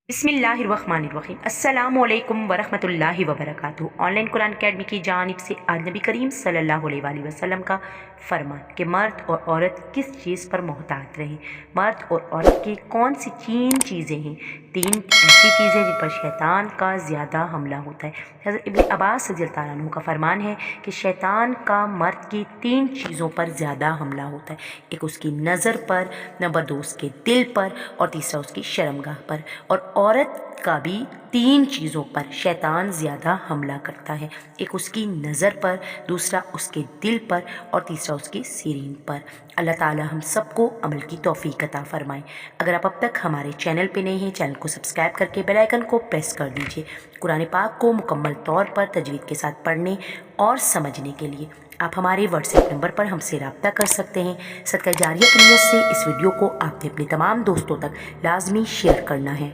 बिस्मिल्लाहिर्रहमानिर्रहीम अस्सलामुअलैकुम वरहमतुल्लाहि वबरकातुहू। ऑनलाइन कुरान अकेडमी की जानिब से आज नबी करीम सल्लल्लाहु अलैहि वसल्लम का फरमान कि मर्द और औरत किस चीज़ पर मोहतात रहें। मर्द और औरत की कौन सी तीन चीज़ें हैं? तीन ऐसी चीज़ें जिन पर शैतान का ज़्यादा हमला होता है। हज़रत इब्न अब्बास रज़ियल्लाहु अन्हु का फरमान है कि शैतान का मर्द की तीन चीज़ों पर ज़्यादा हमला होता है। एक उसकी नज़र पर, नंबर दो उसके दिल पर, और तीसरा उसकी शर्मगाह पर। और औरत का भी तीन चीज़ों पर शैतान ज़्यादा हमला करता है। एक उसकी नज़र पर, दूसरा उसके दिल पर, और तीसरा उसकी सीरीन पर। अल्लाह ताला हम सबको अमल की तौफीक अता फ़रमाए। अगर आप अब तक हमारे चैनल पे नए हैं, चैनल को सब्सक्राइब करके बेल आइकन को प्रेस कर दीजिए। कुरान पाक को मुकम्मल तौर पर तजवीद के साथ पढ़ने और समझने के लिए आप हमारे व्हाट्सएप नंबर पर हमसे रब्ता कर सकते हैं। सदका जारिया की नीयत से इस वीडियो को आपने अपने तमाम दोस्तों तक लाजमी शेयर करना है।